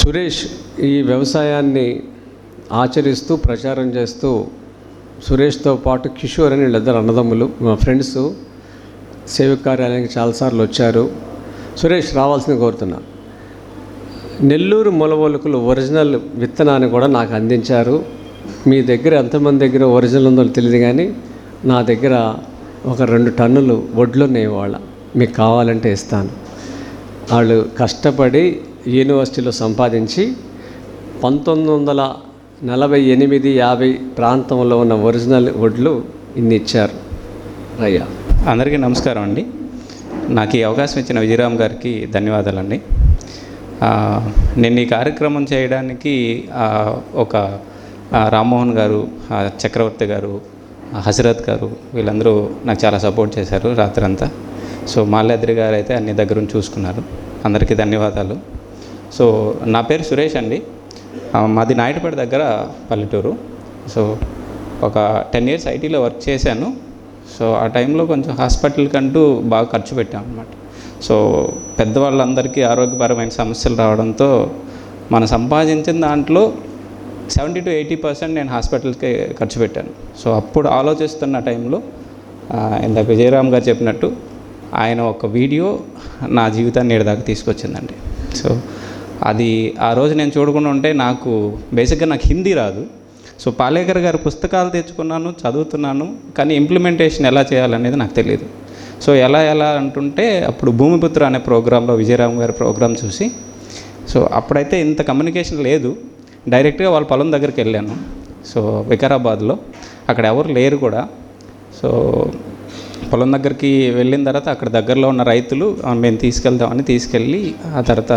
సురేష్ ఈ వ్యవసాయాన్ని ఆచరిస్తూ ప్రచారం చేస్తూ సురేష్తో పాటు కిషోర్ అని వీళ్ళిద్దరు అన్నదమ్ములు మా ఫ్రెండ్స్ సేవక కార్యాలయానికి చాలాసార్లు వచ్చారు. సురేష్ రావాల్సింది కోరుతున్నా. నెల్లూరు మొలవొలుకులు ఒరిజినల్ విత్తనాన్ని కూడా నాకు అందించారు. మీ దగ్గర ఎంతమంది దగ్గర ఒరిజినల్ ఉందో తెలియదు, కానీ నా దగ్గర ఒక 2 టన్నులు వడ్లు ఉన్నాయి. వాళ్ళ మీకు కావాలంటే ఇస్తాను. వాళ్ళు కష్టపడి యూనివర్సిటీలో సంపాదించి 1948-50 ప్రాంతంలో ఉన్న ఒరిజినల్ వడ్లు ఇన్ని ఇచ్చారు. అయ్యా, అందరికీ నమస్కారం అండి. నాకు ఈ అవకాశం ఇచ్చిన విజయరామ్ గారికి ధన్యవాదాలండి. నేను ఈ కార్యక్రమం చేయడానికి ఒక రామ్మోహన్ గారు, చక్రవర్తి గారు, హసరత్ గారు వీళ్ళందరూ నాకు చాలా సపోర్ట్ చేశారు రాత్రంతా. సో మాల్యాద్రి గారు అయితే అన్ని దగ్గర చూసుకున్నారు. అందరికీ ధన్యవాదాలు. సో నా పేరు సురేష్ అండి. మాది నాయుడుపేట దగ్గర పల్లెటూరు. సో ఒక 10 years ఐటీలో వర్క్ చేశాను. సో ఆ టైంలో కొంచెం హాస్పిటల్కి అంటూ బాగా ఖర్చు పెట్టాం అన్నమాట. సో పెద్దవాళ్ళందరికీ ఆరోగ్యపరమైన సమస్యలు రావడంతో మనం సంపాదించిన దాంట్లో 70-80% నేను హాస్పిటల్కి ఖర్చు పెట్టాను. సో అప్పుడు ఆలోచిస్తున్న టైంలో ఇందాక విజయరామ్ గారు చెప్పినట్టు ఆయన ఒక వీడియో నా జీవితాన్ని ఏడాదాకా తీసుకొచ్చిందండి. సో అది ఆ రోజు నేను చూడకుండా ఉంటే నాకు బేసిక్గా నాకు హిందీ రాదు. సో పాలేకర్ గారి పుస్తకాలు తెచ్చుకున్నాను, చదువుతున్నాను, కానీ ఇంప్లిమెంటేషన్ ఎలా చేయాలనేది నాకు తెలియదు. సో ఎలా అంటుంటే అప్పుడు భూమిపుత్ర అనే ప్రోగ్రాంలో విజయరామ్ గారి ప్రోగ్రాం చూసి, సో అప్పుడైతే ఇంత కమ్యూనికేషన్ లేదు. డైరెక్ట్గా వాళ్ళ పొలం దగ్గరికి వెళ్ళాను. సో వికారాబాద్లో అక్కడ ఎవరు లేరు కూడా. సో పొలం దగ్గరికి వెళ్ళిన తర్వాత అక్కడ దగ్గరలో ఉన్న రైతులు మేము తీసుకెళ్దామని తీసుకెళ్ళి ఆ తర్వాత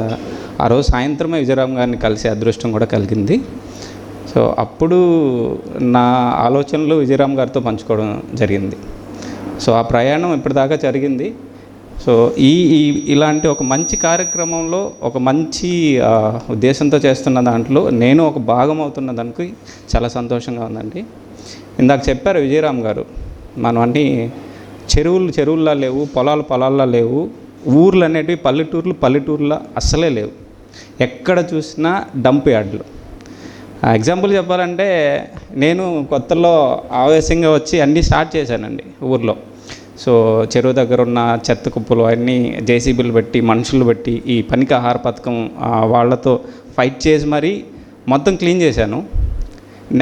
ఆ రోజు సాయంత్రమే విజయరామ్ గారిని కలిసే అదృష్టం కూడా కలిగింది. సో అప్పుడు నా ఆలోచనలు విజయరామ్ గారితో పంచుకోవడం జరిగింది. సో ఆ ప్రయాణం ఇప్పటిదాకా జరిగింది. సో ఇలాంటి ఒక మంచి కార్యక్రమంలో ఒక మంచి ఉద్దేశంతో చేస్తున్న దాంట్లో నేను ఒక భాగం అవుతున్న దానికి చాలా సంతోషంగా ఉందండి. ఇందాక చెప్పారు విజయరామ్ గారు, మనం అన్నీ చెరువుల్లా లేవు, పొలాల్లా లేవు, ఊర్లు అనేటివి పల్లెటూర్లో అస్సలే లేవు. ఎక్కడ చూసినా డంప్ యార్డ్లు. ఎగ్జాంపుల్ చెప్పాలంటే నేను కొత్తలో ఆవేశంగా వచ్చి అన్నీ స్టార్ట్ చేశానండి ఊర్లో. సో చెరువు దగ్గర ఉన్న చెత్త కుప్పలు అన్నీ జేసీబీలు పెట్టి మనుషులు పెట్టి ఈ పనికి ఆహార పథకం వాళ్ళతో ఫైట్ చేసి మరీ మొత్తం క్లీన్ చేశాను.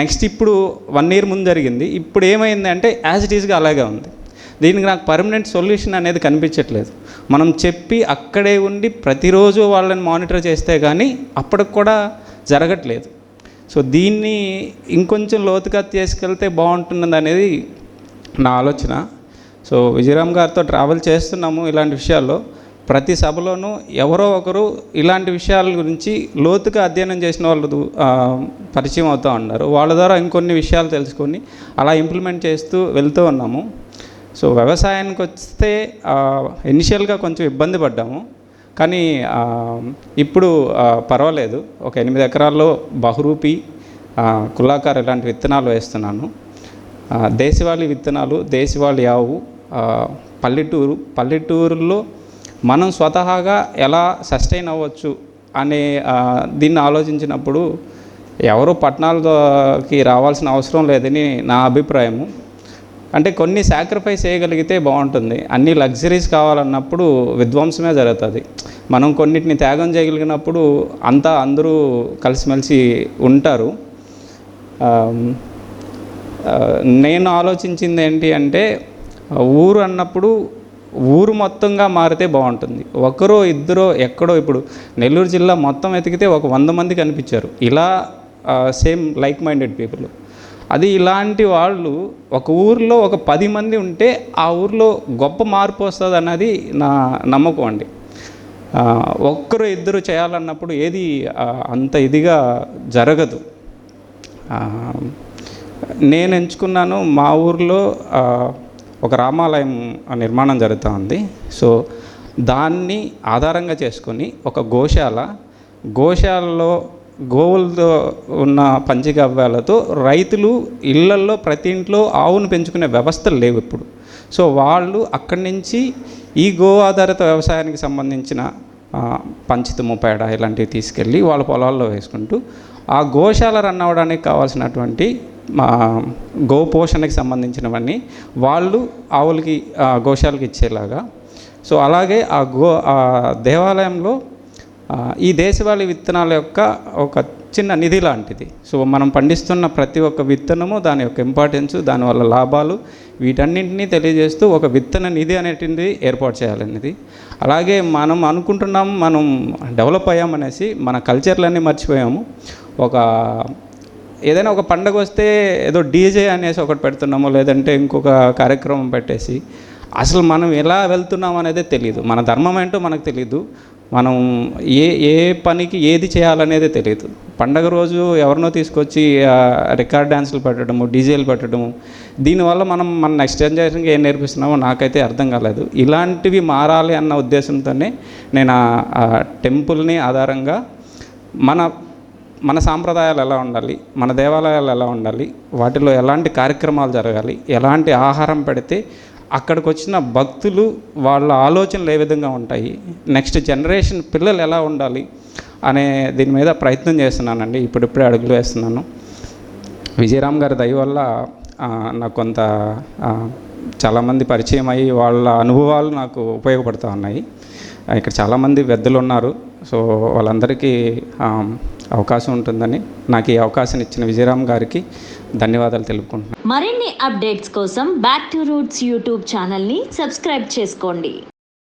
నెక్స్ట్ ఇప్పుడు 1 year ముందు జరిగింది. ఇప్పుడు ఏమైంది అంటే యాజ్ ఇట్ ఈస్గా అలాగే ఉంది. దీనికి నాకు పర్మనెంట్ సొల్యూషన్ అనేది కనిపించట్లేదు. మనం చెప్పి అక్కడే ఉండి ప్రతిరోజు వాళ్ళని మానిటర్ చేస్తే కానీ అప్పటికి కూడా జరగట్లేదు. సో దీన్ని ఇంకొంచెం లోతుగా తీసుకెళ్తే బాగుంటున్నది అనేది నా ఆలోచన. సో విజయరామ్ గారితో ట్రావెల్ చేస్తున్నాము. ఇలాంటి విషయాల్లో ప్రతి సభలోనూ ఎవరో ఒకరు ఇలాంటి విషయాల గురించి లోతుగా అధ్యయనం చేసిన వాళ్ళు పరిచయం అవుతూ ఉన్నారు. వాళ్ళ ద్వారా ఇంకొన్ని విషయాలు తెలుసుకొని అలా ఇంప్లిమెంట్ చేస్తూ వెళ్తూ ఉన్నాము. సో వ్యవసాయానికి వస్తే ఇనిషియల్గా కొంచెం ఇబ్బంది పడ్డాము, కానీ ఇప్పుడు పర్వాలేదు. ఒక 8 ఎకరాల్లో బహురూపి, కులాకార్ ఇలాంటి విత్తనాలు వేస్తున్నాను. దేశవాళీ విత్తనాలు, దేశవాళీ ఆవు, పల్లెటూరులో మనం స్వతహాగా ఎలా సస్టైన్ అవ్వచ్చు అనే దీన్ని ఆలోచించినప్పుడు ఎవరో పట్టణాలకి రావాల్సిన అవసరం లేదని నా అభిప్రాయము. అంటే కొన్ని సాక్రిఫైస్ చేయగలిగితే బాగుంటుంది. అన్ని లగ్జరీస్ కావాలన్నప్పుడు విధ్వంసమే జరుగుతుంది. మనం కొన్నిటిని త్యాగం చేయగలిగినప్పుడు అందరూ కలిసిమెలిసి ఉంటారు. నేను ఆలోచించింది ఏంటి అంటే, ఊరు అన్నప్పుడు ఊరు మొత్తంగా మారితే బాగుంటుంది. ఒకరో ఇద్దరో ఎక్కడో, ఇప్పుడు నెల్లూరు జిల్లా మొత్తం ఎతికితే ఒక 100 మంది కనిపించారు ఇలా సేమ్ లైక్ మైండెడ్ పీపుల్. అది ఇలాంటి వాళ్ళు ఒక ఊరిలో ఒక 10 మంది ఉంటే ఆ ఊరిలో గొప్ప మార్పు వస్తుంది అన్నది నా నమ్మకం అండి. ఒక్కరు ఇద్దరు చేయాలన్నప్పుడు ఏది అంత ఇదిగా జరగదు. నేను ఎంచుకున్నాను, మా ఊరిలో ఒక రామాలయం నిర్మాణం జరుగుతూ ఉంది. సో దాన్ని ఆధారంగా చేసుకొని ఒక గోశాలలో గోవులతో ఉన్న పంచగవ్యాలతో రైతులు ఇళ్లల్లో ప్రతి ఇంట్లో ఆవును పెంచుకునే వ్యవస్థలు లేవు ఇప్పుడు. సో వాళ్ళు అక్కడి నుంచి ఈ గో ఆధారిత వ్యవసాయానికి సంబంధించిన పంచతము పేడ ఇలాంటివి తీసుకెళ్ళి వాళ్ళ పొలాల్లో వేసుకుంటూ ఆ గోశాల రన్ అవ్వడానికి కావాల్సినటువంటి గోపోషణకి సంబంధించినవన్నీ వాళ్ళు ఆవులకి గోశాలకి ఇచ్చేలాగా. సో అలాగే ఆ దేవాలయంలో ఈ దేశవాళీ విత్తనాల యొక్క ఒక చిన్న నిధి లాంటిది. సో మనం పండిస్తున్న ప్రతి ఒక్క విత్తనము, దాని యొక్క ఇంపార్టెన్స్, దానివల్ల లాభాలు, వీటన్నింటినీ తెలియజేస్తూ ఒక విత్తన నిధి అనేటిది ఏర్పాటు చేయాలనేది. అలాగే మనం అనుకుంటున్నాం మనం డెవలప్ అయ్యామనేసి మన కల్చర్లన్నీ మర్చిపోయాము. ఏదైనా ఒక పండగ వస్తే ఏదో డీజే అనేసి ఒకటి పెడుతున్నాము, లేదంటే ఇంకొక కార్యక్రమం పెట్టేసి అసలు మనం ఎలా వెళ్తున్నాం అనేదే తెలియదు. మన ధర్మం ఏంటో మనకు తెలియదు, మనం ఏ పనికి ఏది చేయాలనేదే తెలియదు. పండగ రోజు ఎవరినో తీసుకొచ్చి రికార్డ్ డ్యాన్సులు పెట్టడము, డీజేలు పెట్టడము, దీనివల్ల మన నెక్స్ట్ జనరేషన్కి ఏం నేర్పిస్తున్నామో నాకైతే అర్థం కాలేదు. ఇలాంటివి మారాలి అన్న ఉద్దేశంతోనే నేను ఆ టెంపుల్ని ఆధారంగా మన సాంప్రదాయాలు ఎలా ఉండాలి, మన దేవాలయాలు ఎలా ఉండాలి, వాటిలో ఎలాంటి కార్యక్రమాలు జరగాలి, ఎలాంటి ఆహారం పెడితే అక్కడికి వచ్చిన భక్తులు వాళ్ళ ఆలోచనలు ఏ విధంగా ఉంటాయి, నెక్స్ట్ జనరేషన్ పిల్లలు ఎలా ఉండాలి అనే దీని మీద ప్రయత్నం చేస్తున్నానండి. ఇప్పుడిప్పుడే అడుగులు వేస్తున్నాను. విజయరామ్ గారి దయ వల్ల నాకు కొంత చాలామంది పరిచయం అయ్యి వాళ్ళ అనుభవాలు నాకు ఉపయోగపడుతూ ఉన్నాయి. ఇక్కడ చాలామంది పెద్దలు ఉన్నారు. సో వాళ్ళందరికీ అవకాశం ఉంటుందని నాకు ఈ అవకాశం ఇచ్చిన విజయరామ్ గారికి ధన్యవాదాలు తెలుపుకుంటున్నాను. మరిన్ని అప్డేట్స్ కోసం బ్యాక్ టు రూట్స్ యూట్యూబ్ ఛానల్ని సబ్స్క్రైబ్ చేసుకోండి.